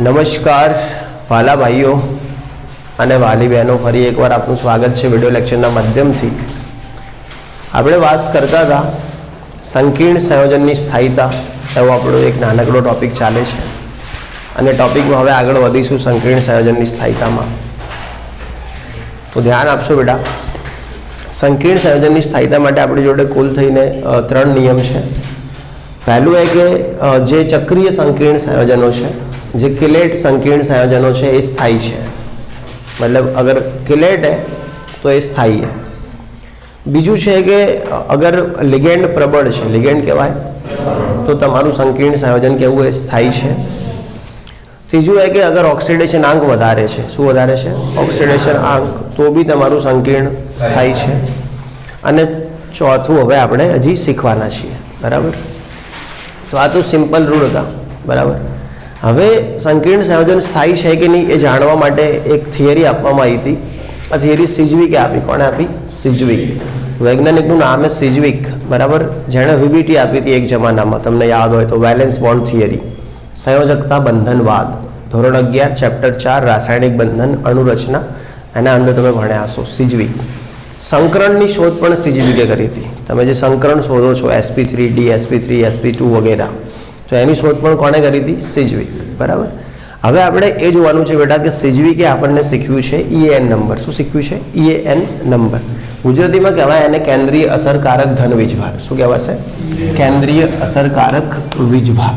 નમસ્કાર વાલા ભાઈઓ અને વાલી બહેનો, ફરી એકવાર આપનું સ્વાગત છે વિડિયો લેક્ચરના માધ્યમથી. આપણે વાત કરતા હતા સંકીર્ણ સંયોજનની સ્થાયીતા, એવો આપણો એક નાનકડો ટોપિક ચાલે છે અને ટોપિકમાં હવે આગળ વધીશું સંકીર્ણ સંયોજનની સ્થાયીતામાં. તો ધ્યાન આપશો બેટા. સંકીર્ણ સંયોજનની સ્થાયીતા માટે આપણી જોડે કુલ થઈને 3 નિયમ છે. પહેલું એ કે જે ચક્રીય સંકીર્ણ સંયોજનો છે, જે કિલેટ संकीर्ण संयोजनों છે એ स्थायी है, मतलब अगर किलेट है तो ये स्थायी है. बीजू है कि अगर लिगेंड प्रबल है, लिगेंड कहवाय तो तमारू संकीर्ण संयोजन केवुं है स्थायी है. तीजू है कि अगर ऑक्सीडेशन आंक वधारे है, शू वधारे है ऑक्सीडेशन आंक, तो भी तमारू संकीर्ण स्थायी है. अने चौथुं हवे आपणे हजी शीखवाना छीए, बराबर. तो आ तो सिंपल रूल था, बराबर. હવે સંકીર્ણ સંયોજન સ્થાયી છે કે નહીં એ જાણવા માટે એક થિયરી આપવામાં આવી હતી. આ થિયરી સિજવિકે આપી. કોણે આપી? સિજવિક. વૈજ્ઞાનિકનું નામ છે સિજવિક, બરાબર. જેણે વીબીટી આપી હતી એક જમાનામાં, તમને યાદ હોય તો, વેલેન્સ બોન્ડ થિયરી, સંયોજકતા બંધનવાદ, ધોરણ 11 ચેપ્ટર 4 રાસાયણિક બંધન અણુરચના, એના અંદર તમે ભણ્યા હશો. સિજવિક. સંકરણની શોધ પણ સિજવિકે કરી હતી. તમે જે સંકરણ શોધો છો sp3 dsp3 sp2 વગેરે, તો એની શોધ પણ કોણે કરી હતી? સિજવિક, બરાબર. હવે આપણે એ જોવાનું છે બેટા કે સિજવિકે આપણને શીખવ્યું છે EAN નંબર. શું શીખવ્યું છે? EAN number. ગુજરાતીમાં કહેવાય એને કેન્દ્રીય અસરકારક ધન વીજભાર. શું કહેવાશે? કેન્દ્રીય અસરકારક વીજભાર.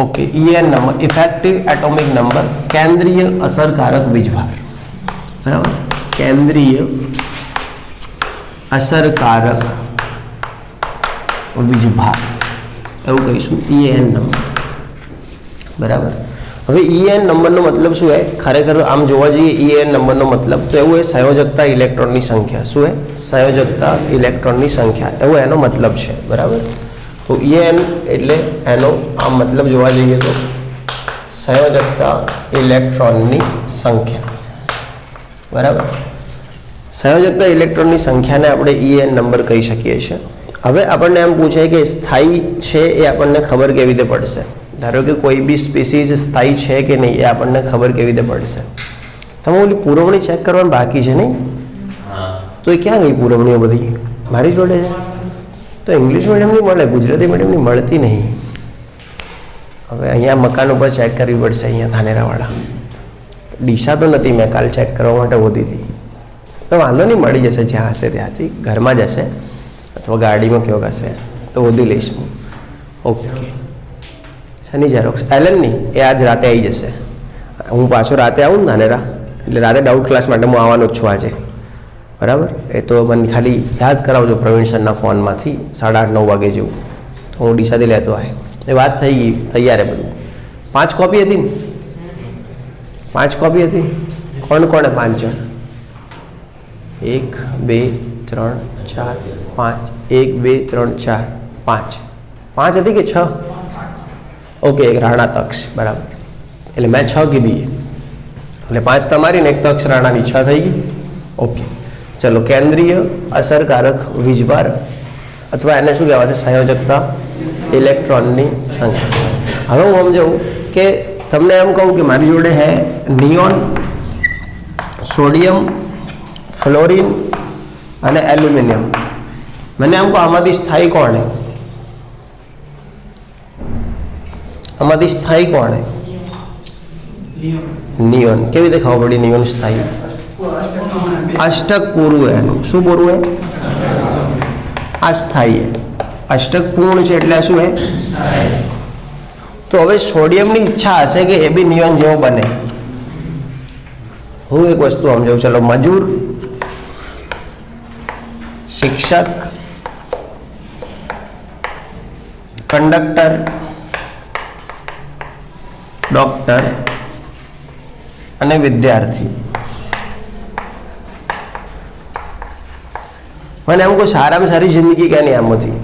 Okay. EAN number, effective atomic number, કેન્દ્રીય અસરકારક વીજભાર, બરાબર. કેન્દ્રીય અસરકારક વીજભાર એવું કહીશું, EAN નંબર, બરાબર. હવે EAN નંબરનો મતલબ શું હે? ખરેખર આમ જોવા જઈએ EAN નંબરનો મતલબ તો એવું હે સંયોજકતા ઇલેક્ટ્રોનની સંખ્યા. શું હે? સંયોજકતા ઇલેક્ટ્રોનની સંખ્યા, એવો એનો મતલબ છે, બરાબર. તો EAN એટલે એનો આમ મતલબ જોવા જઈએ તો સંયોજકતા ઇલેક્ટ્રોનની સંખ્યા, બરાબર. સંયોજકતા ઇલેક્ટ્રોનની સંખ્યાને આપણે EAN નંબર કહી શકીએ છીએ. હવે આપણને એમ પૂછે કે સ્થાયી છે એ આપણને ખબર કેવી રીતે પડશે? ધારો કે કોઈ બી સ્પીસીઝ સ્થાયી છે કે નહીં એ આપણને ખબર કેવી રીતે પડશે? તમે ઓલી પુરવણી ચેક કરવાની બાકી છે નહીં? તો એ ક્યાં ગઈ પુરવણીઓ બધી? મારી જોડે છે. તો ઇંગ્લિશ મીડિયમની મળે, ગુજરાતી મીડિયમની મળતી નહીં. હવે અહીંયા મકાન ઉપર ચેક કરવી પડશે, અહીંયા ધાનેરાવાળા. ડીસા તો નથી, મેં કાલ ચેક કરવા માટે હોતી હતી. તો વાંધો નહીં, મળી જશે જ્યાં હશે ત્યાંથી, ઘરમાં જ હશે અથવા ગાડીમાં કેવો હશે તો વધી લઈશ હું. ઓકે. શની ઝેરોક્સ એલનની એ આજ રાતે આવી જશે. હું પાછો રાતે આવું ને ધાનેરા, એટલે રાતે ડાઉટ ક્લાસ માટે હું આવવાનો જ છું આજે, બરાબર. એ તો મને ખાલી યાદ કરાવજો પ્રવીણ સરના ફોનમાંથી 8:30-9 વાગે જેવું, તો હું ડીસાથી લેતો આવે. એ વાત થઈ ગઈ, તૈયાર હે બધું. 5 કોપી હતી ને? 5 કોપી હતી. કોણ કોણે 5 જણ? 1 2 3 4 5. 1 2 3 4 5. 5 હતી કે 6? ઓકે. એક રાણા તક્ષ, બરાબર. એટલે મેં 6 કીધી, એટલે 5 તમારી ને 1 તક્ષ રાણાની, 6 થઈ ગઈ. ઓકે. ચલો. કેન્દ્રીય અસરકારક વીજભાર અથવા એને શું કહેવાશે? સંયોજકતા ઇલેક્ટ્રોનની સંખ્યા. હવે હું સમજાવું કે તમને એમ કહું કે મારી જોડે હે નિયોન, સોડિયમ, ફ્લોરિન અને એલ્યુમિનિયમ. મને એમ કહો આમાંથી સ્થાયી કોણ है? આમાંથી સ્થાયી કોણ है? નિયોન. કેવી રીતે ખબર પડી નિયોન સ્થાયી? અષ્ટક પૂરું है એનું. શું પૂરું है? આ સ્થાયી है. અષ્ટક પૂર્ણ છે એટલે શું है? તો હવે સોડિયમની ઈચ્છા હશે કે એ બી નિયોન જેવો બને. હું એક વસ્તુ સમજાવું. ચલો. મજૂર, શિક્ષક, કંડક્ટર, ડોક્ટર અને વિદ્યાર્થી. મને એમ કહો સારામાં સારી જિંદગી ક્યાંની આમાંથી?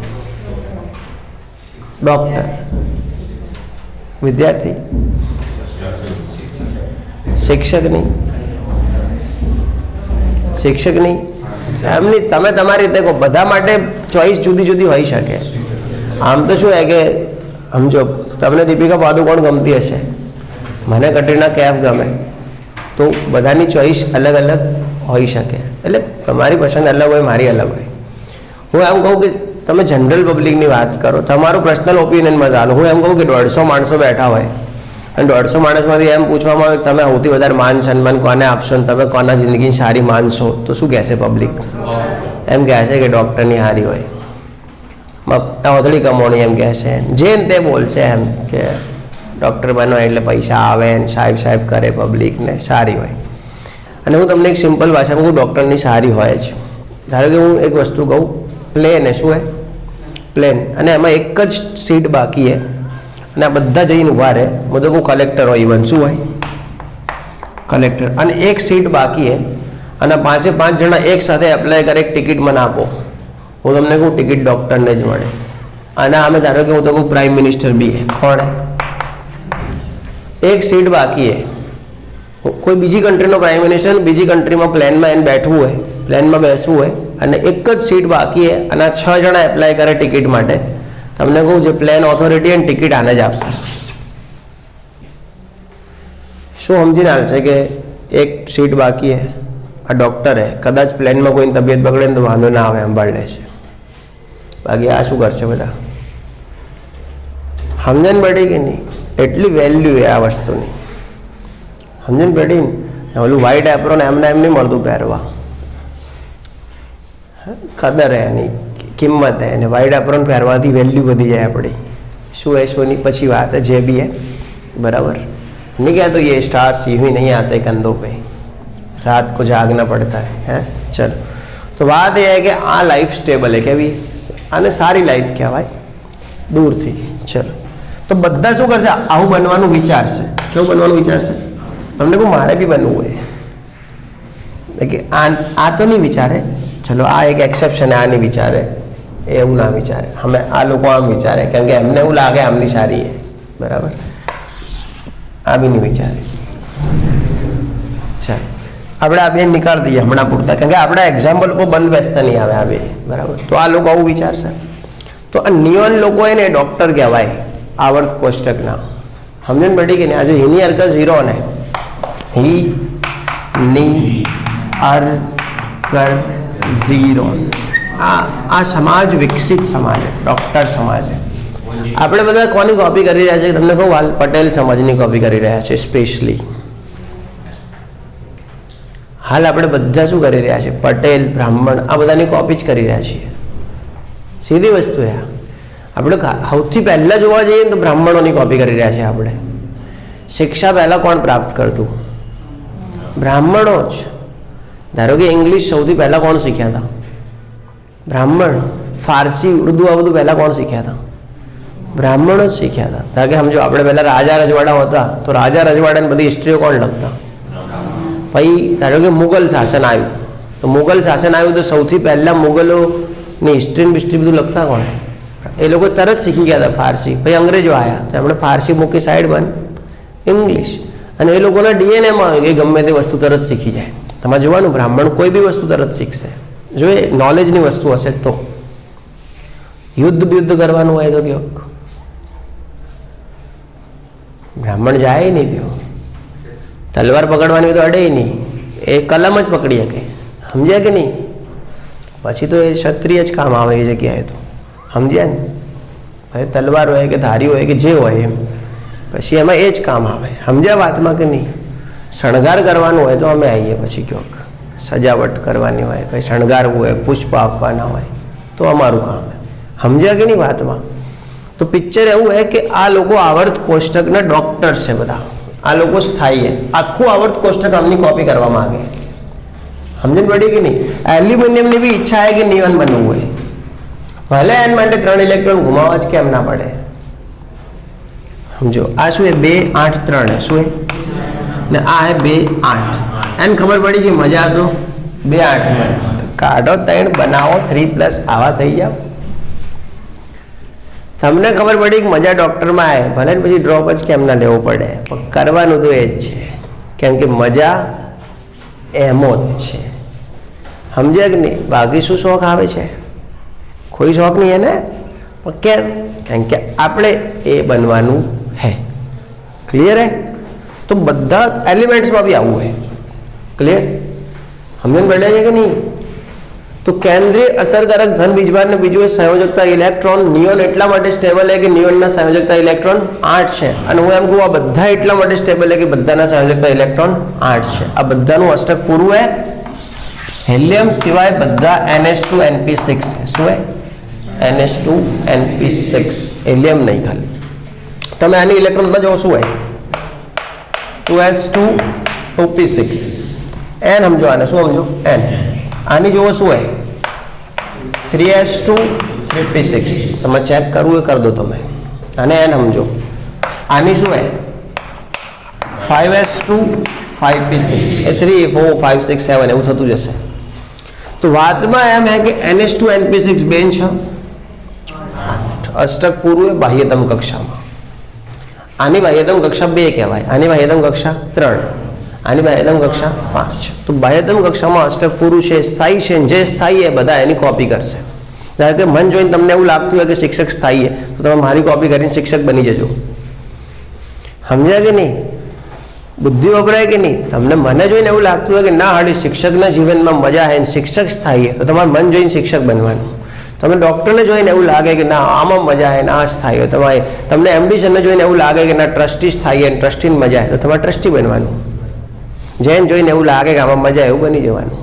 ડોક્ટર, વિદ્યાર્થી, શિક્ષક નહીં. શિક્ષક નહીં એમની તમે તમારી રીતે કહો. બધા માટે ચોઈસ જુદી જુદી હોઈ શકે. આમ તો શું હે કે સમજો તમને દીપિકા પાદુકોણ ગમતી હશે, મને કટરીના કૈફ ગમે, તો બધાની ચોઈસ અલગ અલગ હોઈ શકે, એટલે તમારી પસંદ અલગ હોય, મારી અલગ હોય. હું એમ કહું કે તમે જનરલ પબ્લિકની વાત કરો, તમારું પર્સનલ ઓપિનિયનમાં ચાલો. હું એમ કહું કે 150 માણસો બેઠા હોય અને 150 માણસમાંથી એમ પૂછવામાં આવે તમે સૌથી વધારે માન સન્માન કોને આપશો ને તમે કોના જિંદગીની સારી માનશો, તો શું કહેશે પબ્લિક? એમ કહેશે કે ડૉક્ટરની સારી હોય, ઓથળી કમાણી એમ કહેશે, જે તે બોલશે એમ કે ડૉક્ટર બનો એટલે પૈસા આવે ને સાહેબ કરે, પબ્લિકને સારી હોય. અને હું તમને એક સિમ્પલ ભાષામાં કહું, ડૉક્ટરની સારી હોય જ. ધારો કે હું એક વસ્તુ કહું, પ્લેન એ શું હે? પ્લેન, અને એમાં એક જ સીટ બાકી હે અને આ બધા જઈને ઊભા રહે. હું તો કહું કલેક્ટર હોય, ઇવન શું હોય? કલેક્ટર. અને એક સીટ બાકી હે અને 5 જણા એક સાથે એપ્લાય કરે, એક ટિકિટ મને આપો. હું તમને કહું ટિકિટ ડૉક્ટરને જ મળે. અને આમે ધારો કે હું તો કહું પ્રાઇમ મિનિસ્ટર બી હે, કોણ હે? એક સીટ બાકી હે. કોઈ બીજી કન્ટ્રીનો પ્રાઇમ મિનિસ્ટર બીજી કન્ટ્રીમાં પ્લેનમાં એને બેઠવું હોય, પ્લેનમાં બેસવું હોય અને એક જ સીટ બાકી હે અને આ 6 જણા એપ્લાય કરે ટિકિટ માટે. તમને કહું જે પ્લેન ઓથોરિટી એને ટિકિટ આને જ આપશે. શું સમજીને હાલ છે કે એક સીટ બાકી હે, આ ડૉક્ટર હે, કદાચ પ્લેનમાં કોઈની તબિયત બગડે ને તો વાંધો ના આવે, સંભાળ લેશે. બાકી આ શું કરશે બધા? સમજણ પડી કે નહીં? એટલી વેલ્યુ એ આ વસ્તુની, સમજણ પડી ને? ઓલું વ્હાઈટ એપ્રોન એમને એમ નહીં મળતું પહેરવા, કદર હે એની, કિંમત હે, અને વ્હાઈટ એપ્રોન પહેરવાથી વેલ્યુ વધી જાય આપણી. શું હે શોની પછી વાત હે, જે બી હે, બરાબર नहीं क्या तो ये स्टार्स यूं ही नहीं आते कंधों पे, रात को जागना पड़ता है. चलो, तो बात यह है कि आ लाइफ स्टेबल है, કેવી આને સારી લાઈફ કહેવાય દૂરથી. ચલો, તો બધા શું કરશે? આવું બનવાનું વિચારશે. કેવું બનવાનું વિચારશે? તમને કહું મારે બી બનવું હોય કે આ તો નહીં વિચારે, ચલો આ એક એક્સેપ્શન, આ નહીં વિચારે, એવું ના વિચારે. અમે આ લોકો આમ વિચારે કેમ કે એમને એવું લાગે આમની સારી છે, બરાબર? આ બી નહીં વિચારે. ચાલ આપણે આ બે નીકાળી દઈએ હમણાં પૂરતા, કારણ કે આપણા એક્ઝામ્પલ પર બંધ બેસતા નહીં આવે આ બે, બરાબર? તો આ લોકો આવું વિચારશે. તો આ નિયન લોકો એને ડૉક્ટર કહેવાય આવર્ત કોષ્ટકના. સમજણ પડી કે નહીં? આજે હીની અર્ક ઝીરો ને હી ની અર કર ઝીરો, આ સમાજ વિકસિત સમાજ, ડૉક્ટર સમાજ. આપણે બધા કોની કોપી કરી રહ્યા છે? તમને કહું, હાલ પટેલ સમાજની કોપી કરી રહ્યા છે સ્પેશિયલી. હાલ આપણે બધા શું કરી રહ્યા છે? પટેલ, બ્રાહ્મણ, આ બધાની કોપી જ કરી રહ્યા છીએ. સીધી વસ્તુ છે. આપણે સૌથી પહેલાં જોવા જઈએ ને તો બ્રાહ્મણોની કોપી કરી રહ્યા છે આપણે. શિક્ષા પહેલાં કોણ પ્રાપ્ત કરતું? બ્રાહ્મણો જ. ધારો કે ઇંગ્લિશ સૌથી પહેલાં કોણ શીખ્યા હતા? બ્રાહ્મણ. ફારસી, ઉર્દુ આ બધું પહેલાં કોણ શીખ્યા હતા? બ્રાહ્મણો જ શીખ્યા હતા. કારણ કે સમજો આપણે પહેલાં રાજા રજવાડા હતા તો રાજા રજવાડાની બધી હિસ્ટ્રીઓ કોણ લખતા? પછી ધારો કે મુગલ શાસન આવ્યું તો મુગલ શાસન આવ્યું તો સૌથી પહેલાં મુગલોની હિસ્ટ્રી બિસ્ટ્રી બધું લખતા કોણ? એ લોકો તરત શીખી ગયા હતા ફારસી. પછી અંગ્રેજો આવ્યા તો એમણે ફારસી મૂકી સાઈડ બંધ, ઇંગ્લિશ. અને એ લોકોના ડીએનએમાં આવ્યું કે ગમે તે વસ્તુ તરત શીખી જાય. તમારે જોવાનું, બ્રાહ્મણ કોઈ બી વસ્તુ તરત શીખશે જો એ નોલેજની વસ્તુ હશે તો. યુદ્ધ કરવાનું હોય તો કયો બ્રાહ્મણ જાય નહીં, ત્યો તલવાર પકડવાની તો અડે નહીં, એ કલમ જ પકડી શકે. સમજ્યા કે નહીં? પછી તો એ ક્ષત્રિય જ કામ આવે એ જગ્યાએ તો. સમજ્યા ને? ભાઈ તલવાર હોય કે ધારી હોય કે જે હોય એમ, પછી એમાં એ જ કામ આવે. સમજ્યા વાતમાં કે નહીં? શણગાર કરવાનું હોય તો અમે આવીએ. પછી ક્યોંક સજાવટ કરવાની હોય, કંઈ શણગારવું હોય, પુષ્પ આપવાના હોય તો અમારું કામ છે. સમજ્યા કે નહીં વાતમાં? તો પિક્ચર એવું છે કે આ લોકો આવર્ત કોષ્ટકના ડૉક્ટર્સ છે બધા. આ લોકો સ્થાયી છે. આખું આવર્ત કોષ્ટક આમની કોપી કરવા માગે. સમજણ પડી કે નહીં? એલ્યુમિનિયમની બી ઈચ્છા છે કે નિયન બનવું હોય, ભલે એન માટે 3 ઇલેક્ટ્રોન ગુમાવવા જ કેમ ના પડે. સમજો, આ શું એ 2 8 3 હે, શું ને આ હે 2 8. એને ખબર પડી કે મજા તો 2 8 કાઢો 3 બનાવો 3+ આવા થઈ જાવ. તમને ખબર પડી કે મજા ડૉક્ટરમાં આવે, ભલે ને પછી ડ્રોપ જ કેમ ના લેવો પડે, પણ કરવાનું તો એ જ છે કેમ કે મજા એમો જ છે. સમજ્યા કે નહીં? બાકી શું શોખ આવે છે? કોઈ શોખ નહીં એને. પણ કેમ? કારણ કે આપણે એ બનવાનું હે. ક્લિયર હે? तो बधा एलिमेंट्स में भी आવું है। क्लियर? समझन पड़े है कि नहीं? तो केंद्रीय असरकारक धन वीजभार ने बीजू संयोजकता इलेक्ट्रॉन नियोन एटला माटे स्टेबल है कि नियोन संयोजकता इलेक्ट्रॉन 8 है અને હું એમ કહું આ બધા એટલા માટે સ્ટેબલ है कि બધાના સંયોજકતા ઇલેક્ટ્રોન 8 છે। આ બધાનું અષ્ટક પૂરું है। હેલિયમ સિવાય બધા NH2 NP6 છે। શું है? NH2 NP6 હેલિયમ નહીં ખાલી। તમે આની ઇલેક્ટ્રોનમાં જો શું है 2s2 2p6 n સમજો આને શું સમજો n આની જોવો શું है 3s2 3p6 તમે ચેક કરવું એ કર દો તમે આને n સમજો આની શું है 5s2 5p6 એ 3 4 5 6 7 એવું થતું જશે। તો વાતમાં એમ है कि NH2 NP6 બેન છે અષ્ટક પૂરું है બાહ્યતમ કક્ષામાં। આની બાહ્યતમ કક્ષા 2 કહેવાય, આની બાહ્યતમ કક્ષા 3, આની બાહ્યતમ કક્ષા 5। તો બાહ્યતમ કક્ષામાં અષ્ટક પૂરું છે, સ્થાયી છે, જે સ્થાયી है બધા એની કોપી કરશે। ધારો કે મન જોઈને તમને એવું લાગતું હોય કે શિક્ષક સ્થાયી है તો તમે મારી કોપી કરીને શિક્ષક બની જજો। સમજ્યા કે નહીં? બુદ્ધિ વપરાય કે નહીં? તમને મને જોઈને એવું લાગતું હોય કે ના હાડી શિક્ષકના જીવનમાં મજા है, શિક્ષક સ્થાયી है, તો તમારે મન જોઈને શિક્ષક બનવાનું। તમે ડૉક્ટરને જોઈને એવું લાગે કે ના આમાં મજા है, ના સ્થાયી હોય, તમારે તમને એમ્બિશનને જોઈને એવું લાગે કે ના ટ્રસ્ટી સ્થાયી है, ટ્રસ્ટીને મજા है, તો તમારે ટ્રસ્ટી બનવાનું। જેને જોઈને એવું લાગે કે આમાં મજા એવું બની જવાનું।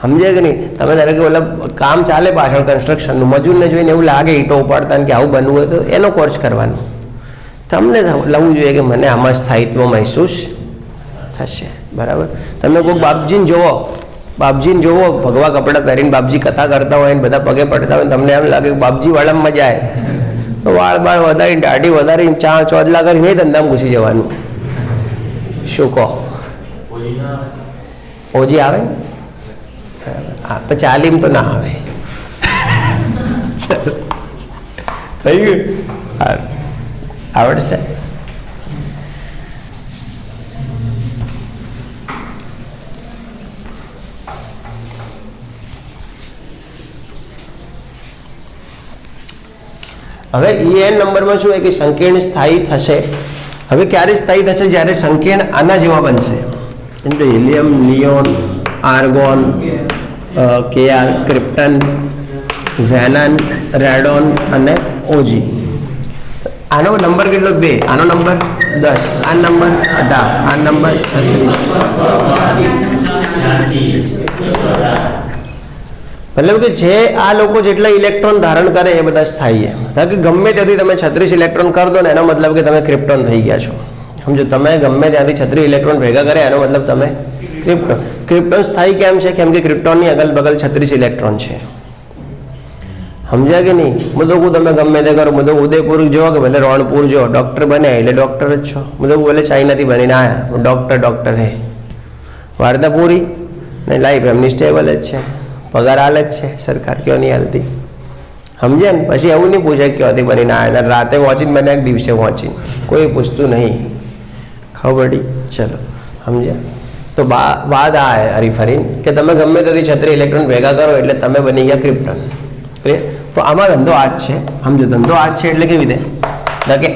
સમજે કે નહીં? તમે ધારો કે મતલબ કામ ચાલે પાછળ કન્સ્ટ્રક્શનનું, મજૂરને જોઈને એવું લાગે ઈંટો ઉપાડતા કે આવું બનવું હોય તો એનો કોર્સ કરવાનો। તમને લવું જોઈએ કે મને આમાં સ્થાયિત્વ મહેસૂસ થશે। બરાબર? તમે કોઈ બાપજીને જોવો ભગવા કપડાં પહેરીને બાપજી કથા કરતા હોય ને બધા પગે પડતા હોય, તમને એમ લાગે કે બાપજીવાળામાં મજા આવે તો વાળ બાળ વધારીને દાઢી વધારીને ચોદલા કરીને ધંધામાં ઘૂસી જવાનું। શું કહો? ઓજી આવે હા પણ ચાલીમ તો ના આવે। ચલો થઈ ગયું, આવડશે। હવે EN નંબરમાં શું હોય કે સંકીર્ણ સ્થાયી થશે। હવે ક્યારે સ્થાયી થશે? જ્યારે સંકીર્ણ આના જેવા બનશે, જેમ કે helium, neon, argon, KR, krypton, xenon, radon અને ઓજી। આનો નંબર કેટલો? 2। આનો નંબર 10, આ નંબર 18, આ નંબર 36। मतलब कि जे आ लोग जेटला इलेक्ट्रॉन धारण करे ए बधा स्थायी है। ताकि गमे त्याथी तमे 36 इलेक्ट्रॉन कर दो ने एनो मतलब कि तमे क्रिप्टोन थई गया छो। समझो तमे गमे त्याथी 36 इलेक्ट्रॉन भेगा करे एनो मतलब तमे क्रिप्टोन स्थायी केम छे? केम के क्रिप्टोन नी अगल बगल 36 इलेक्ट्रॉन छे। समझ्या कि नहीं? मुझे तमे गमे ते करो, मुझे उदयपुर जो कि भले रोणपुर जो डॉक्टर बने એટલે डॉक्टर ज छो। मुझे बोले चाइना थी बनीने आया डॉक्टर है। वार्ता पूरी नहीं, लाइफ एमनी स्टेबल ज छे, पगार हाल ज छे, सरकार क्यों नहीं हालती? समझे ने? पछी एवं नहीं पूछे क्यों थी बनीने आया, राते वॉचिंग बने एक दिवसे वॉचिंग, कोई पूछतु नहीं। खबर पड़ी? चलो समझे? तो बात आ है हरीफरीन कि तमे गमे त्याथी 36 इलेक्ट्रॉन भेगा करो એટલે તમે બની ગયા ક્રિપ્ટોન। क्लियर? तो आमा धंधो आज है। समझो धंधो आज है એટલે કેવી રીતે? ધારો કે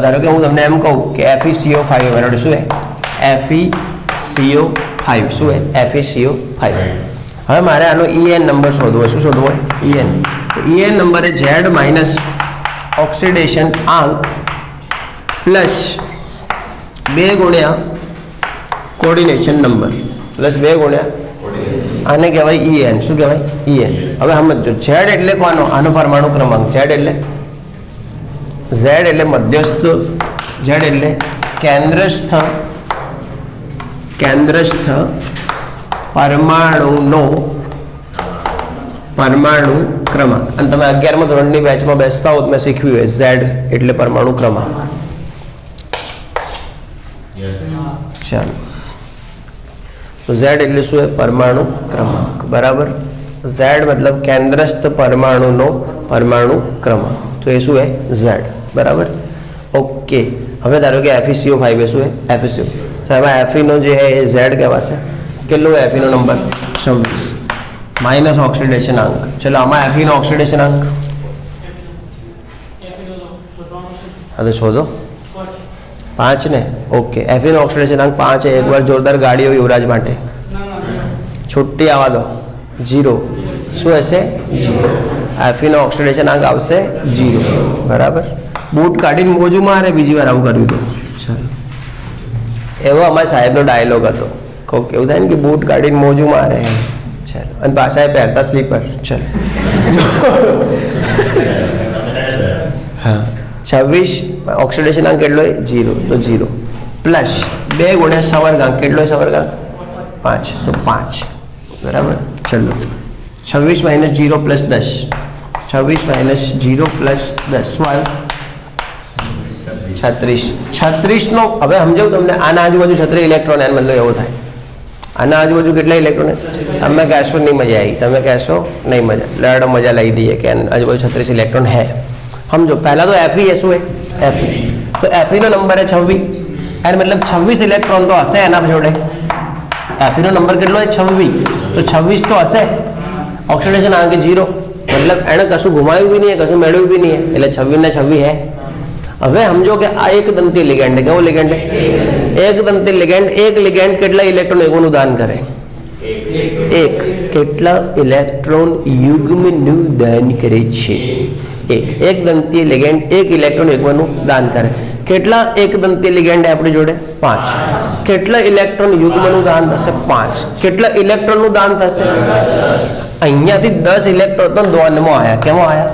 ધારો કે હું તમને એમ કહું કે FeCO5 બરાબર શું है? FeCO5 શું है? FeCO5। હવે મારે આનો EN નંબર શોધવો હોય। શું શોધવો હોય? EN। તો EN નંબર એ Z માઇનસ ઓક્સિડેશન આંક પ્લસ 2 ગુણ્યા કોર્ડિનેશન નંબર પ્લસ 2 ગુણ્યા આને કહેવાય EN। શું કહેવાય? EN। હવે સમજો Z એટલે કોનો? આનો પરમાણુ ક્રમાંક। Z એટલે મધ્યસ્થ, Z એટલે કેન્દ્રસ્થ પરમાણુનો પરમાણુ ક્રમાંક। અને તમે 11મા ધોરણની બેચમાં બેસતા હો તો મેં શીખ્યું है Z એટલે પરમાણુ ક્રમાંક। ચાલો तो Z એટલે શું है? परमाणु क्रमांक। बराबर? Z मतलब केंद्रस्थ परमाणु नो परमाणु क्रमांक, तो ये શું है? Z। बराबर? ओके। હવે ધારો કે FeCO5 એ શું है? FeCO। तो એમાં Fe નો જે है એ Z કહેવાશે। કેટલો है Fe નો નંબર? 26 માઇનસ ઓક્સિડેશન અંક। ચલો આમાં Fe નો ઓક્સિડેશન અંક હા તો શોધો। 5 ને ઓકે Fe નો ઓક્સિડેશનાંક 5 है। एक बार जोरदार गाड़ी हो युवराज माटे छुट्टी आवा दो 0 શું હશે 0 Fe નો ઓક્સિડેશનાંક આવશે 0 બરાબર। બૂટ કાઢીને મોજું મારે બીજી વાર આવું કર્યું તો ચાલો એવો અમારા સાહેબનો ડાયલોગ હતો કોક એવું થાય ને કે બૂટ કાઢીને મોજું મારે ચાલો અને પાછા પહેરતા સ્લીપર ચાલો हाँ 26 ऑक्सीडेशनांक કેટલો 0 तो 0 प्लस 2 गुण્યા સવર્ગાંક કેટલો સવર્ગાંક 5 तो 5 बराबर। चलो 26 माइनस 0 प्लस 10 26 माइनस 0 प्लस 10 શું આવ્યું 36 નો હવે સમજાવું તમને આના આજુબાજુ 36 ઇલેક્ટ્રોન એનો મતલબ એવો થાય આના આજુબાજુ કેટલા ઇલેક્ટ્રોન તમે કહેશો નહીં મજા આવી તમે કહેશો નહીં મજા લડ મજા લઈ દઈએ કે આજુબાજુ 36 इलेक्ट्रॉन है। समझो पहला तो Fe है शू है Fe तो Fe નો नंबर है 26 एन मतलब 26 इलेक्ट्रॉन तो हसे एना जोड़े Fe નો नंबर કેટલો है 26 तो 26 तो हसे ऑक्सीडेशन आगे 0 मतलब एने कशु घुमाયું भी नहीं है कशु मेळવ્યું भी नहीं है એટલે 26 ને 26 है। હવે સમજો કે આ એક દંતી લિગેન્ડ है કેવો લિગેન્ડ है એક દંતી લિગેન્ડ એક લિગેન્ડ કેટલા ઇલેક્ટ્રોન યુગ્મનું દાન કરે એક કેટલા ઇલેક્ટ્રોન યુગ્મનું દાન કરે છે एक दंतीय लिगेंड एक इलेक्ट्रॉन युग्मનું દાન કરે કેટલા એક દંતીય लिगेंड આપણી જોડે 5 કેટલા ઇલેક્ટ્રોન યુગ્મનું દાન થશે 5 કેટલા ઇલેક્ટ્રોનનું દાન થશે અહીંયાથી 10 ઇલેક્ટ્રોન તો દાનમાં આયા કેમો આયા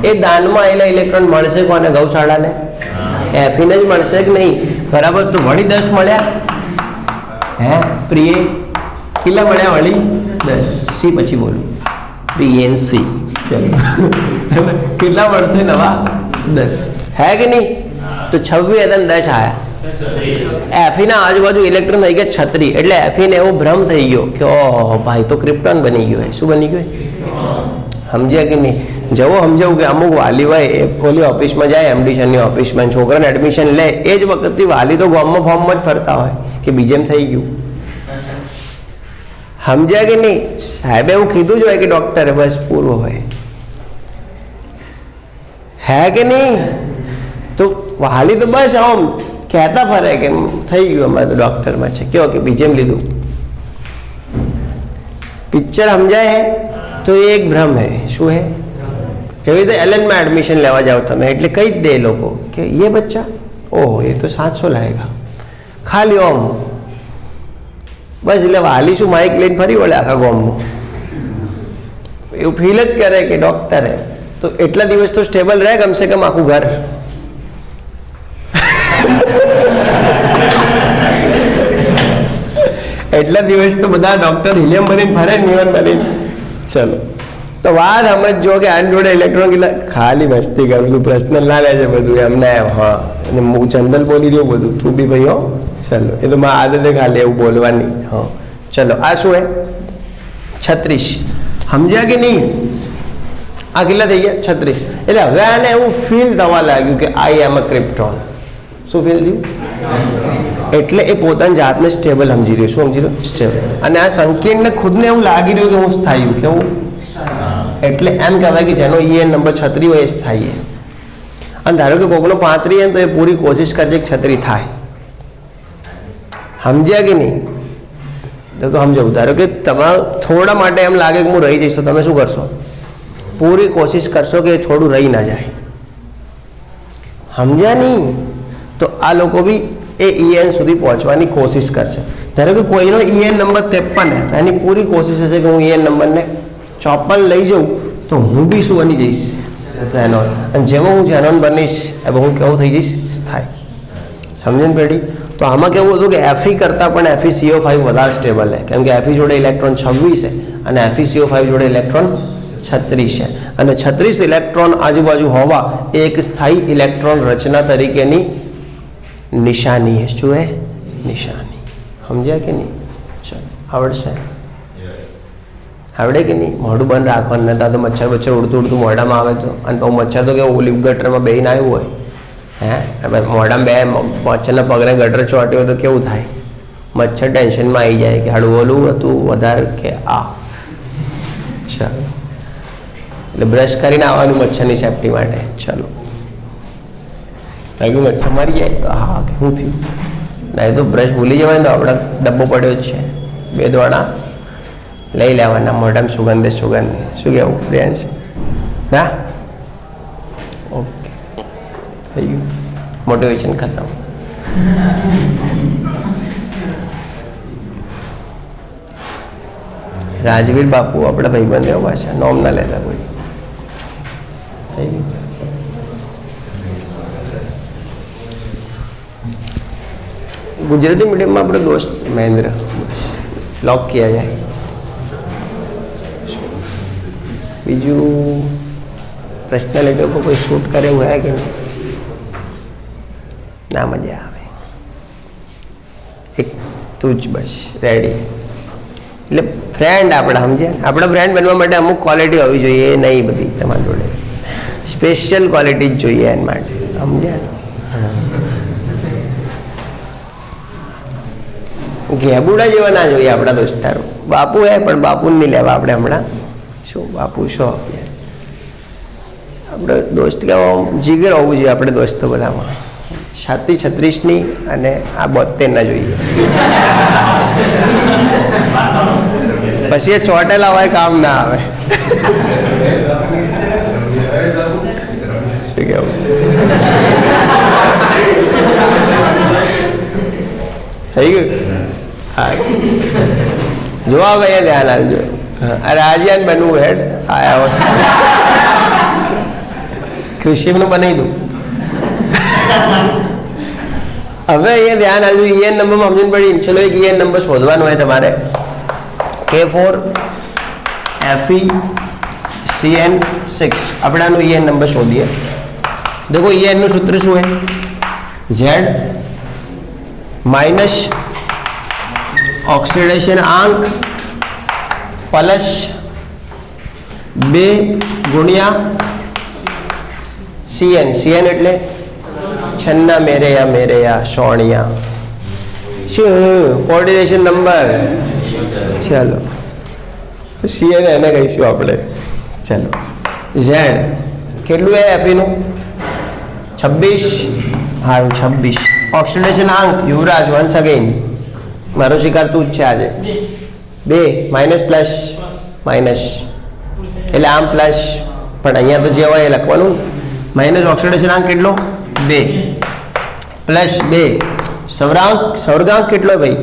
એ દાનમાં આયેલા ઇલેક્ટ્રોન મળશે કોને ગૌશાળાને Fe ને જ મળશે કે નહીં બરાબર। તો વળી 10 મળ્યા હે પ્રિય કેટલા મળ્યા વળી 10 સી પછી બોલું પ્રિયન્સી चलो कितना बढ़ते नवा 10 है कि नहीं तो 26 है 10 आया Fe ना आजूबाजू इलेक्ट्रॉन થઈ ગયા 36 એટલે Fe ને એવો ભ્રમ થઈ ગયો કે ઓહ ભાઈ તો ક્રિપ્ટોન બની ગયો है શું બની ગયો સમજ્યા કે નહીં જવો સમજાવું કે અમુક વાલી હોય એ પોલી ઓફિસમાં જાય એમડીશનની ઓફિસમાં છોકરાને એડમિશન લે એ જ વખતથી વાલી તો ગામમાં ફોર્મમાં જ ફરતા હોય કે બીજેમ થઈ ગયું સમજ્યા કે નહીં સાહેબે એવું કીધું જ હોય કે ડોક્ટરે બસ પૂરું હોય है कि नहीं तो वाली तो बस हम कहता फरे कि थी गयु अमारे तो डॉक्टर में क्यों कि बीजेम लीधु पिक्चर समझाए है तो ये एक भ्रम है शू है केवी रीते एलन में एडमिशन लेवा जाओ तमे एटले कही ज दे लोको कि ये बच्चा ओह ये तो 700 लाएगा खाली ओम बस એટલે વાલી શું માઇક લઈને ફરી વળે આખા ગામમાં એવું ફીલ જ કરે કે ડોક્ટર है तो एटला दिवस तो स्टेबल रहे कम से कम आखू घर एटला दिवस तो बधा डॉक्टर हीलियम बनी फरे नियन बनी चलो तो बात समझ जो कि आन जोड़े इलेक्ट्रॉन की खाली मस्ती कर बधु पर्सनल ना लेजे बधु हमने हाँ चंदल बोली रह्यो बधु तू भी भाई हो चलो ये तो मारी आदत है खाली एवं बोलवानी हाँ चलो आ शू है 36 समझ्या कि नहीं आ કેટલા થઈ ગયા 36 એટલે હવે આને એવું ફીલ થવા લાગ્યું કે આઈ એમ અ ક્રિપ્ટોન શું ફીલ થયું એટલે એ પોતાની જાતને સ્ટેબલ સમજી રહ્યો શું સમજી રહ્યો સ્ટેબલ અને આ સંકીર્ણને ખુદને એવું લાગી રહ્યું કે હું સ્થાયી છું કેવું એટલે એમ કહેવાય કે જેનો EN નંબર 36 હોય એ સ્થાયી है અને ધારો કે કોકનો 35 है तो એ પૂરી કોશિશ કરશે કે 36 થાય સમજ્યા કે નહીં તો સમજાવું ધારો કે તમારે થોડા માટે એમ લાગે કે હું રહી જઈશ તો તમે શું કરશો पूरी कोशिश करशो कि थोड़ू रही ना जाए समझा नहीं तो आ लोग भी ए EN सुधी पहुँचवानी कोशिश करशे धारो कि कोईनो EN नंबर 53 है तो एनी पूरी कोशिश हशे कि हूँ EN नंबर ने 54 लई जाऊँ तो हूँ भी शू बनी जईश ઝેનોન અને જેવો હું ઝેનોન બનીશ હવે હું કેવું થઈ જઈશ સ્થાયી સમજણ પેઢી તો આમાં કેવું હતું કે Fe કરતાં પણ FeCO5 વધારે સ્ટેબલ છે કેમ કે Fe જોડે ઇલેક્ટ્રોન 26 છે અને FeCO5 જોડે ઇલેક્ટ્રોન 36 है અને 36 इलेक्ट्रॉन आजूबाजू होवा एक स्थायी इलेक्ट्रॉन रचना तरीके निशानी है शू है निशानी समझा कि नहीं चलो आवड़ से आवड़े कि नहीं मोड़ू बंद राखवा नता तो मच्छर बच्छर उड़तू उड़तू मोड़ा में आवे तो और मच्छर तो क्या ओली गटर में बेन आयु हो मोड़ा में बे मच्छर पगने गटर चोट्यो तो केवुं थाय मच्छर टेन्शन में आई जाए कि हाड़ू ओलू हतुं वधारे के आ चलो એટલે બ્રશ કરીને આવવાનું મચ્છરની સેફટી માટે ચલો લાગ્યું મચ્છર મારી જાય તો હા શું થયું ના, એ તો બ્રશ ભૂલી જવાય તો આપણે ડબ્બો પડ્યો જ છે, 2 દોણા લઈ લેવાના, મોઢામાં સુગંધ સુગંધ. શું કહેવું પ્રિયાંશ? ના, ઓકે, થઈ ગયું, મોટિવેશન ખતમ. રાજવીર બાપુ આપણા ભાઈબંધ એવા છે, નોમ ના લેતા કોઈ. થઈ ગયું. गुजराती मीडियम में अपने दोस्त महेंद्र लॉक किया जाए. बीजू पर्सनालिटी को कोई शूट करे हुआ है कि नहीं? ना मजा आवे. एक तुझ बस रेडी. એટલે ફ્રેન્ડ આપણે સમજે, આપણા ફ્રેન્ડ બનવા માટે અમુક ક્વોલિટી હોવી જોઈએ, એ નહીં બધી તમારી જોડે સ્પેશિયલ ક્વોલિટી જ જોઈએ એના માટે, સમજ્યા? ઘેબુડા જેવા ના જોઈએ આપણા દોસ્તારો. બાપુ હે પણ બાપુ નહીં લેવા આપણે હમણાં. શું બાપુ શું આપણે દોસ્ત કેવા જીગર હોવું જોઈએ આપણે દોસ્તો બધામાં. 36 અને આ 72 ના જોઈએ. પછી એ ચોટેલા હોય કામ ના આવે. શું કેવું? થઈ ગયું. હા, જો ભાઈ ધ્યાન આપજો. અરે આર્યન બનવું હેડ આયા કૃષિનું બનાવી દઉં. હવે અહીંયા ધ્યાન આપજો. ઈએન નંબરમાં સમજણ પડી. ચલો એક ઈએન નંબર શોધવાનો હોય તમારે. K4 Fe CN6 આપણે આનું ઈએન નંબર શોધીએ. देखो ईएन નું સૂત્ર શું है? Z माइनस ऑक्सीडेशन आंक प्लस 2 गुणिया CN. CN એટલે छन्ना मेरे या सोनिया. શું કોઓર્ડિનેશન નંબર? ચલો તો CN એને કહીશું આપણે. ચલો Z કેટલું है Fe નું? 26. हाँ 26. ऑक्सीडेशन आंक युवराज वंस अगेन मारो शिकार तू જ છે આજે. 2 માઇનસ પ્લસ માઇનસ એટલે આમ પ્લસ, પણ અહીંયા તો જે હોય એ લખવાનું. માઇનસ ઓક્સિડેશન આંક કેટલો? 2 પ્લસ 2 સવર્ગાંક કેટલો ભાઈ?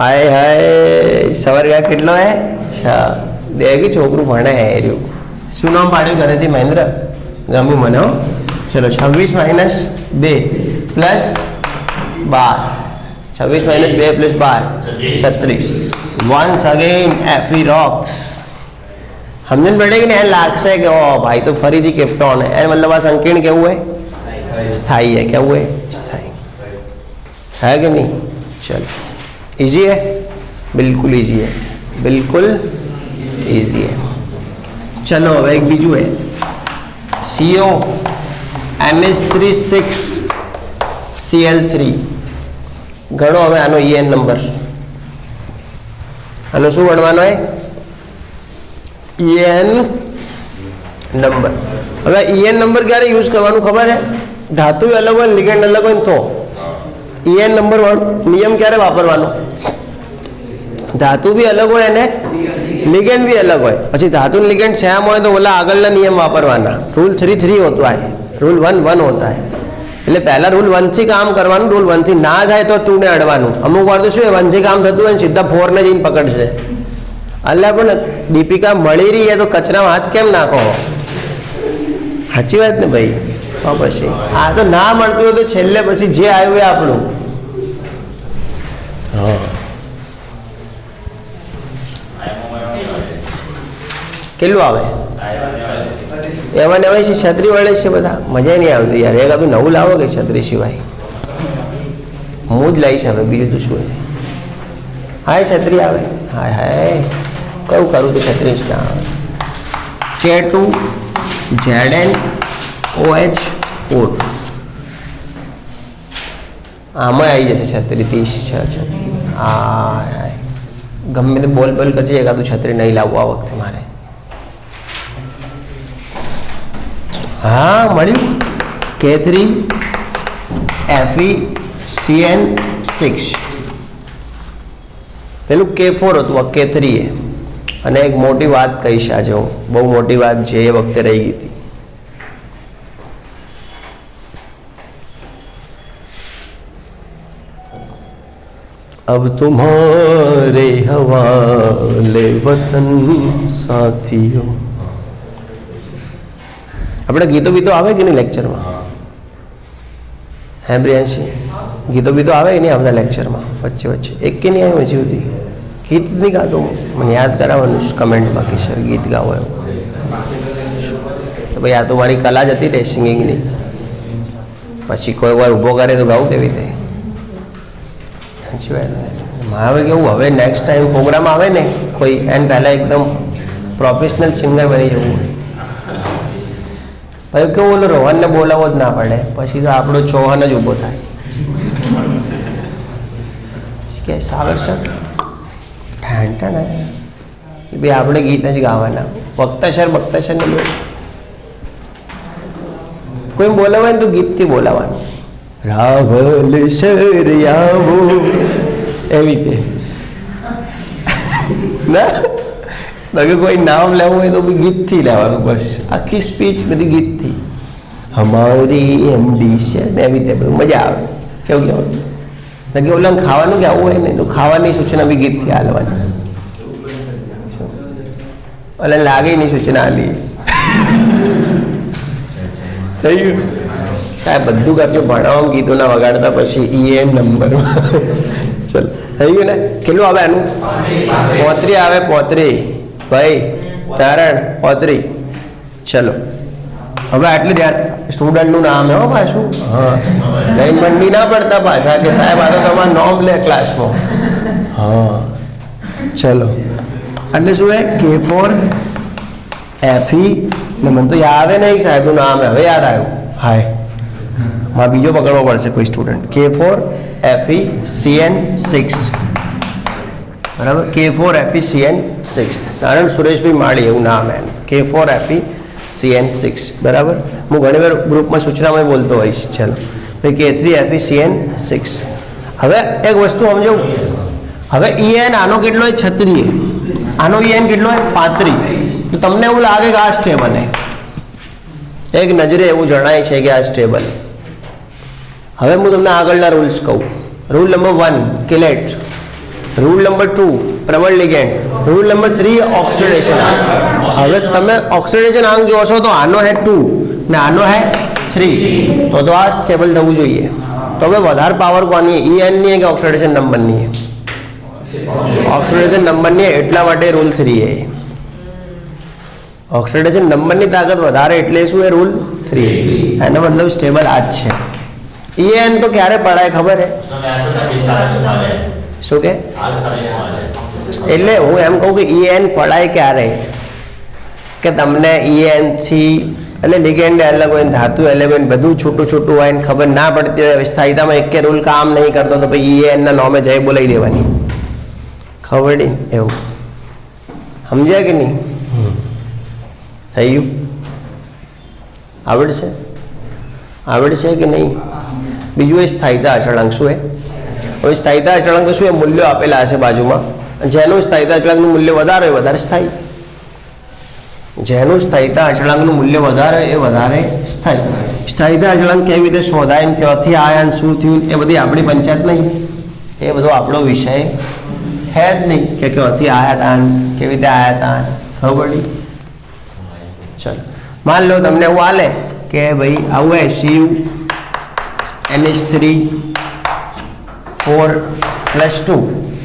હાય હાય સવર્ગાંક કેટલો હે? 6. દેખી છોકરું ભણે હે રહ્યું. શું નામ પાડ્યું ઘરેથી? મહેન્દ્ર. ગમ્યું મને. ચલો 26 minus 2 plus 12. 26 minus 2 plus 12 36. Once again Fe rocks. समझन पड़ेगी ना? लागसे कि ओ भाई तो फरीथी केप्टॉन है. मतलब आ संकीर्ण क्या हुआ है? स्थाई है. क्या हुआ है? स्थाई है कि नहीं? चलो इजी है, बिल्कुल इजी है, बिल्कुल इजी है. चलो अब एक बीजू है CO NH36 Cl3. ગણો હવે આનો ઈએન નંબર. આનો શું ગણવાનો હોય? EN number. હવે ઈએન નંબર ક્યારે યુઝ કરવાનું ખબર હે? ધાતુ અલગ હોય, લિગેન્ડ અલગ હોય તો ઈએન નંબર નિયમ ક્યારે વાપરવાનો? ધાતુ બી અલગ હોય અને લિગેન્ડ બી અલગ હોય. પછી ધાતુ લિગેન્ડ સેમ હોય તો ઓલા આગળના નિયમ વાપરવાના. रूल 3 होता है, रूल 1 होता है. એટલે પહેલા રૂલ 1 થી કામ કરવાનું. રૂલ 1 થી ના થાય તો 2 ને અડવાનું. અમુક વાર તો શું 1 થી કામ થતું હોય ને સીધા 4 ને જઈને પકડશે. એટલે પણ દીપિકા મળી રહી है તો કચરામાં હાથ કેમ નાખો? સાચી વાત ને ભાઈ? તો પછી આ તો ના મળતું હોય તો છેલ્લે પછી જે આવ્યું એ આપણું. હા કેટલું આવે? એવા નવા છે. છત્રી વળે છે બધા. મજા નહીં આવતી યાર. એક આધું નવું લાવો કે છત્રી સિવાય. હું જ લઈશ હવે, બીજું તો શું? હાય છત્રી આવે. હાય હાય કયું કરું તો છત્રી જ ના આવે. K2 ZnOH4 આમાં આવી જશે છત્રી. 36 છત્રી. હા ગમે તે બોલ કરજે, એકાદું છત્રી નહીં લાવવું આ વખતે મારે. हाँ मळ्યું. K3 FeCN6 પેલું K4 હતું, આ K3 એ. અને એક મોટી વાત કહીશ આજે હું, બહુ મોટી વાત જે એ વખતે રહી ગઈ હતી. अब तुम्हारे हवाले वतन साथियों. આપણે ગીતો બીતો આવે કે નહીં લેક્ચરમાં? હે પ્રિયાંશી, ગીતો બીતો આવે કે નહીં આવતા લેક્ચરમાં વચ્ચે વચ્ચે? એક કે નહીં આવ્યું હજી સુધી? ગીત નહીં ગાતો? મને યાદ કરાવવાનું કમેન્ટમાં કે સર ગીત ગાવો એવું. તો ભાઈ આ તો મારી કલા જ હતી ને સિંગિંગની. પછી કોઈ વાર ઊભો કરે તો ગાવું કેવી રીતે? સાચી વાત. હવે કેવું, હવે નેક્સ્ટ ટાઈમ પ્રોગ્રામ આવે ને કોઈ, એન્ડ પહેલાં એકદમ પ્રોફેશનલ સિંગર બની જવું હોય. પછી કેવું, ઓલો રોહનને બોલાવવો જ ના પડે, પછી તો આપણો ચૌહાણ જ ઊભો થાય કે સાગર સર ઠાંટા કે ભાઈ આપણે ગીત જ ગાવાના. વક્તાસર ને કોઈ બોલાવે ને તો ગીતથી બોલાવાનું. રાવલ સર આવો એવી રીતે ના, બાકી કોઈ નામ લેવું હોય તો બી ગીતથી લેવાનું. બસ આખી સ્પીચ બધી ગીતથી. અમારી એમડી છે ને એવી રીતે બધું મજા આવે. કેવું કહેવાનું? બાકી ઓલા ખાવાનું કે આવું હોય ને તો ખાવાની સૂચના બી ગીતથી હાલવાની. ઓલા લાગે નહીં સૂચના હાલી થઈ ગયું. સાહેબ બધું કરજો, ભણાવો ગીતોના વગાડતા, પછી EN નંબરમાં. ચલો થઈ ગયું ને? કેટલું આવે આનું? 35 આવે. 35 ભાઈ નારાયણ 35. ચલો હવે આટલું ધ્યાન. સ્ટુડન્ટનું નામ હો પાછું. હા, કઈ મંડી ના પડતા પાછા કે સાહેબ આ તો તમારું નોમ લે ક્લાસમાં. હા ચલો, એટલે શું હે? K4 Fe ને મને તો યાદ નહીં સાહેબનું નામ, હવે યાદ આવ્યું. હાય માં બીજો પકડવો પડશે કોઈ સ્ટુડન્ટ. K4 FeCN6 બરાબર. K4 FeCN6 નારાયણ સુરેશભાઈ માળી એવું નામ એમ. K4 FeCN6 બરાબર. હું ઘણી વાર ગ્રુપમાં સૂચનામાં બોલતો હોઈશ. ચાલો ભાઈ K3 FeCN6. હવે એક વસ્તુ સમજો, હવે EN આનો કેટલો હોય? 36. આનો EN કેટલો હોય? 35. તો તમને એવું લાગે કે આ સ્ટેબલ હે, એક નજરે એવું જણાય છે કે આ સ્ટેબલ. હવે હું તમને આગળના રૂલ્સ કહું. રૂલ નંબર 1 કિલેટ, રૂલ નંબર 2 પ્રબળ લિગેન્ડ, રૂલ નંબર 3 ઓક્સિડેશન આંક. હવે તમે ઓક્સિડેશન આંક જોશો તો આનો હે 2 ને આનો હે 3, તો આ સ્ટેબલ થવું જોઈએ. તો હવે વધારે પાવર કોની? EN ની કે ઓક્સિડેશન નંબરની? ઓક્સિડેશન નંબરની, એટલા માટે રૂલ 3 है. ઓક્સિડેશન નંબરની તાકાત વધારે એટલે શું है? રૂલ 3. એનો મતલબ સ્ટેબલ આ જ છે. EN તો ક્યારે પડાય ખબર હે? શું કે? એટલે હું એમ કહું કે EN પડાય ક્યારે કે તમને EN થી એટલે લિગેન્ડ અલગ હોય, ધાતુ એલિમેન્ટ બધું છૂટું છૂટું હોય ને ખબર ના પડતી હોય, સ્થાયીતામાં એક રૂલ કામ નહીં કરતો તો પછી EN ના નોમે જઈ બોલાવી દેવાની. ખબર નહીં એવું સમજ્યા કે નહીં? થઈ ગયું? આવડશે કે નહીં? બીજું એ સ્થાયીતા અચળાંક શું હે? હવે સ્થાયીતા અચળાંક તો શું એ મૂલ્યો આપેલા હશે બાજુમાં. જેનું સ્થાયીતા અચળાંકનું મૂલ્ય વધારે હોય વધારે સ્થાયી. જેનું સ્થાયીતા અચળાંકનું મૂલ્ય વધારે એ વધારે સ્થાયી. સ્થાયીતા અચળાંક કેવી રીતે શોધાય, ક્યાંથી આયા, શું થયું, એ બધી આપણી પંચાયત નહીં. એ બધો આપણો વિષય है જ નહીં કે ક્યાંથી આયા હતા, કેવી રીતે આયા હતા. ખબર પડી? ચલો માન લો તમને એવું હાલે કે ભાઈ આવું હે Cu NH3 4+2.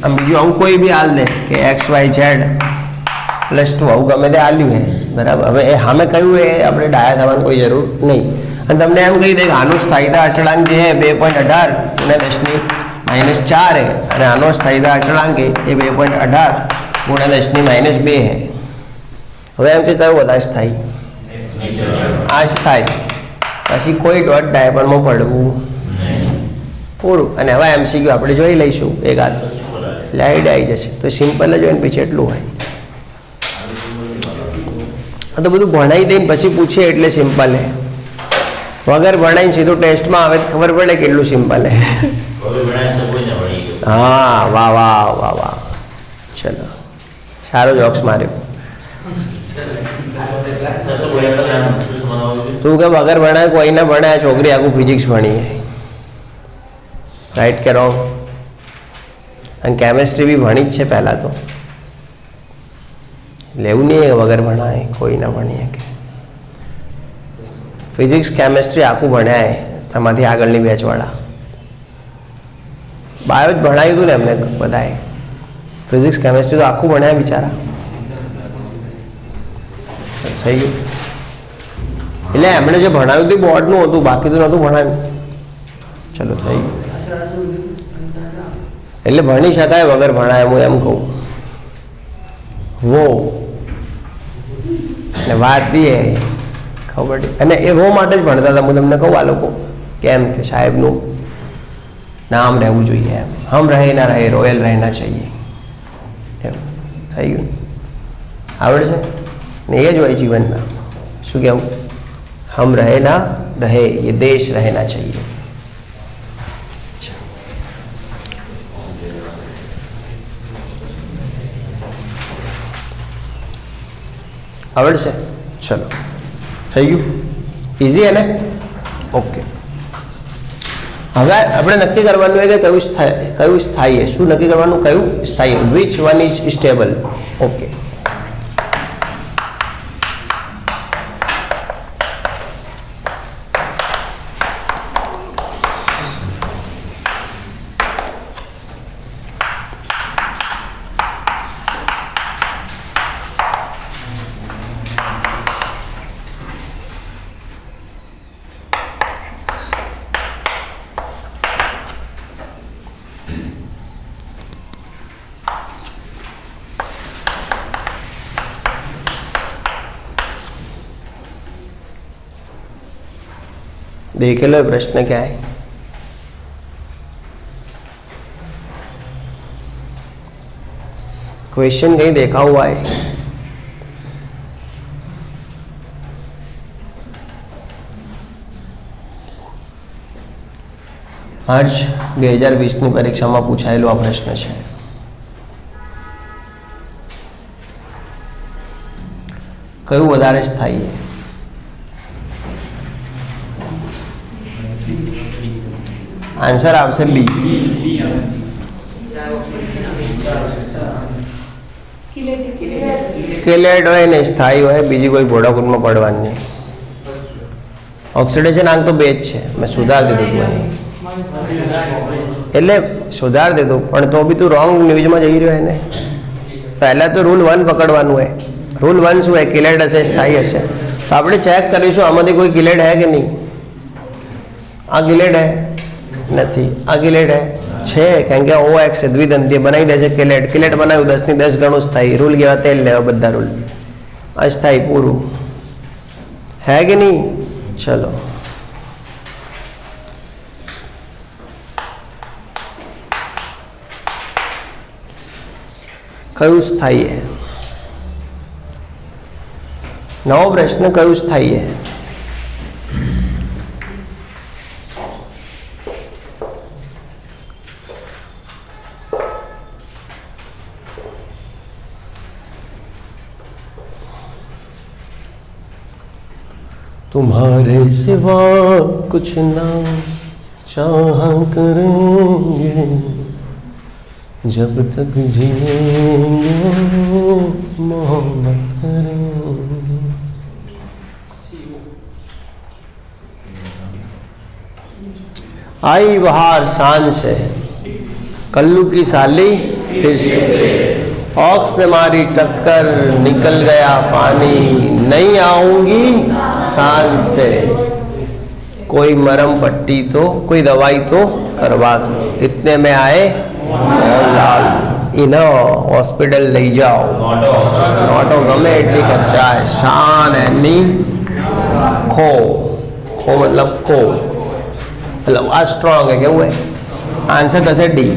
આમ બીજું આવું કોઈ બી હાલ દે કે XYZ +2 આવું ગમે તે હાલ્યું હે બરાબર. હવે એ સામે કયું એ આપણે ડાયા થવાની કોઈ જરૂર નહીં. અને તમને એમ કહી દે કે આનું સ્થાયીતા અચળાંક જે હે 2.18 × 10⁻⁴ है, અને આનો સ્થાયીતા અચળાંક એ 2.18 × 10⁻2 है. હવે એમ કે કયું વધારે સ્થાયી? આ સ્થાયી. પછી કોઈ ડોટ ડાયપરમાં પડવું પૂરું. અને હવે MCQ આપણે જોઈ લઈશું એકાદ, લાઈડ આવી જશે તો સિમ્પલ જ હોય ને પછી એટલું હોય. આ તો બધું ભણાવી દઈને પછી પૂછે એટલે સિમ્પલ હે. વગર ભણાઈ સીધું ટેસ્ટમાં આવે તો ખબર પડે કેટલું સિમ્પલ હે. હા, વાહ વાહ વાહ વાહ, ચલો સારો જોક્સ માર્યો. તું કે વગર ભણાય કોઈને ભણાય, છોકરી આખું ફિઝિક્સ ભણી, રાઈટ કે રોંગ? અને કેમેસ્ટ્રી બી ભણી જ છે પહેલાં તો, લેવું નહીં વગર ભણાય કોઈ ના ભણીએ કે. ફિઝિક્સ કેમેસ્ટ્રી આખું ભણ્યા તમારાથી આગળની બેચવાળા. બાયો જ ભણાવ્યું હતું ને એમને બધાએ, ફિઝિક્સ કેમેસ્ટ્રી તો આખું ભણ્યા બિચારા. થઈ ગયું. એટલે એમણે જે ભણાવ્યું હતું બોર્ડનું હતું, બાકી તો નહોતું ભણાવ્યું. ચલો થઈ ગયું. એટલે ભણી શકાય વગર ભણાય, હું એમ કહું. વો અને વાત બી એ ખબર, અને એ વો માટે જ ભણતા હતા. હું તમને કહું આ લોકો કેમ કે સાહેબનું નામ રહેવું જોઈએ એમ, હમ રહે ના રહે રોયલ રહેના ચાહીએ એમ. થઈ ગયું. આવડે છે ને? એ જ હોય જીવનમાં. શું કહેવું? હમ રહે ના રહે એ દેશ રહેના ચાહીએ. આવડશે? ચલો થઈ ગયું. ઇઝી હે ને? ઓકે. હવે આપણે નક્કી કરવાનું હોય કે કયું સ્થાયી, શું નક્કી કરવાનું? કયું સ્થાયી? Which one is stable? Okay. देख लो प्रश्न क्या है. क्वेश्चन कहीं देखा हुआ है? मार्च 2020 परीक्षा में पूछायेलो आ प्रश्न है. कયું વધારે સ્થાયી है? आंसर आपसे बी. किलेट हो ने स्थायी हो, बीजी कोई भोड़ाकूट में पड़वानी नहीं. ऑक्सीडेशन आंक तो बेज है, मैं सुधार दीधुं तू एटले सुधार दीधुं, पण तो भी तू रॉन्ग न्यूज में जई रह्यो ने. पहला तो रूल 1 पकड़वानुं है. रूल 1 शुं है? किलेट हशे, स्थायी हशे. तो आपणे चेक करीशुं आमांथी कोई किलेट है कि नहीं. आ किलेट है नहीं, आ किलेट है छे, कारण के OX है द्विदंतीय, बनाई दे किलेट. किलेट बनाव्યું 10 ની 10 ગણું स्थायी. रूल केवा? तेल लेवा बधा रूल. अस्थायी पूરું है कि नहीं? चलो कયું स्थायी है? नવો प्रश्न, कયું स्थायी है? तुम्हारे सिवा कुछ ना चाहा करेंगे, जब तक जिएंगे मोहब्बत करेंगे. आई बहार शान से, कल्लू की साली फिर से, ऑक्स ने मारी टक्कर, निकल गया पानी, नहीं आऊंगी शान से. कोई मरम पट्टी तो, कोई दवाई तो करवा दो, इतने में आए लाल. इनो हॉस्पिटल लई जाओ, नोटो गमे एटली खर्चाए. शान एनी खो, खो मतलब खो, मतलब आ स्ट्रॉन्ग है. केवुं है? आंसर थशे डी.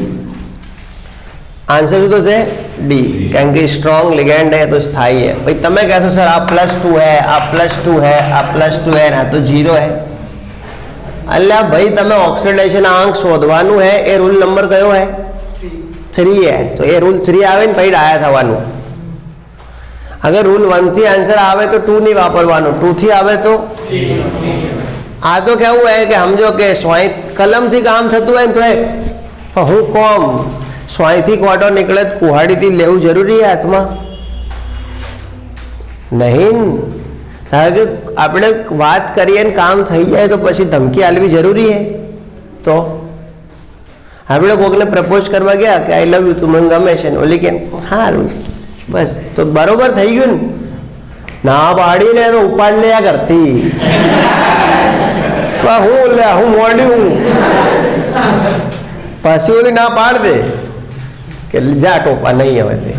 आंसर शू थशे? डी, कारण के स्ट्रॉन्ग लिगेंड है तो स्थायी है. भाई तमे कहशो सर आ +2 है, आ +2 है, आ +2 है, ना तो 0 है. अल्लाह भाई तमे ऑक्सीडेशन आंक शोधवानुं है ए रूल नंबर कयो है 3 है तो ए रूल 3 आवे ने पई डाया थवानुं अगर रूल 1 थी आंसर आवे तो 2 नहीं वापरवानुं 2 थी आवे तो आ तो केवुं है कि समझो कि स्वाई कलम थी काम थतुं है तो हूँ कोम स्वाई थी क्वाटो निकले तो कुहाड़ी थी लेवुं जरूरी है हाथ में नहीं કારણ કે આપણે વાત કરીએ ને કામ થઈ જાય તો પછી ધમકી આલવી જરૂરી है તો આપણે કોકને પ્રપોઝ કરવા ગયા કે આઈ લવ યુ તું મને ગમે છે ને ઓલી કે સારું બસ તો બરોબર થઈ ગયું ને ના પાડીને તો ઉપાડ લે કરતી હું મોડી હું પછી ઓલી ના પાડ દે કે જા ટોપા નહીં હવે તે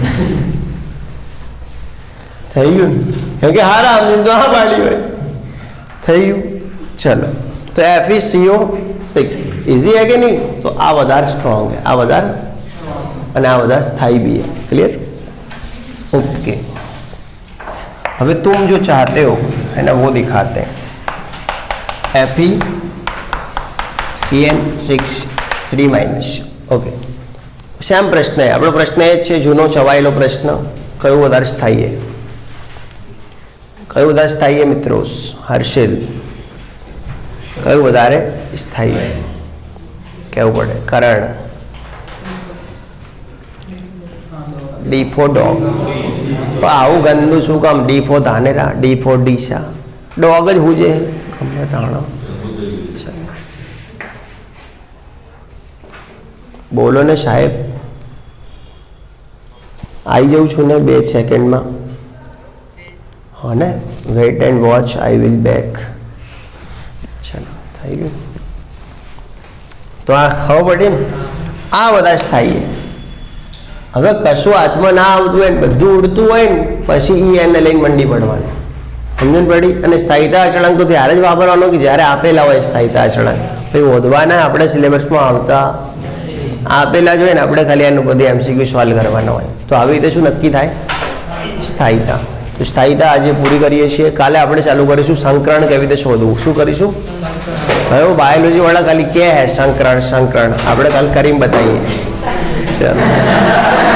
થઈ ગયું क्योंकि हारा हमने तो हाँ पाड़ी हुई थी चलो तो FeCO6 इजी है कि नहीं तो आ वधार स्ट्रॉन्ग है आ वधार और आ वधार स्थायी भी है क्लियर ओके अबे तुम जो चाहते हो है ना वो दिखाते हैं FeCN6 3- ओके सेम प्रश्न है अपनो प्रश्न है जूनो चवायेलो प्रश्न कयो वधार स्थायी है कयो वधारे स्थायी है मित्रों हर्षिल कयो वधारे स्थायी है कहवुं पड़े करण D4 डॉग आવું गंदू शू काम D4 धानेरा D4 डीसा डॉग ज हुजे गमे ताणो बोलो ने साहेब आई जाऊँ छू ने 2 सेकंड में हाँ ने wait and watch I will back चलो थी गयु तो आ खबर पड़ी ने आ बधा स्थायी है हवे कशुं हाथ में ना आवतुं होय बधुं उड़तुं होय ने पछी EN ने लईने मंडी पड़वानुं समझण पड़ी अने स्थायिता अचळांक तो त्यारे ज वापरवानो कि ज्यारे आपेला होय स्थायिता अचळांक भाई शोधवाना आपणे सिलेबस में आवता आपेला ज होय ने आपणे खाली आनुं बधी MCQ सॉल्व करवाना होय तो आवी रीते शुं नक्की थाय स्थायिता तो स्थायिता आज पूरी करीए छीए काले आपणे चालू करीशुं संकरण केवी रीते शोधवुं शुं करीशुं हवे बायोलॉजी वाला खाली के है संकरण संकरण आपणे काल करीने बताईए चलो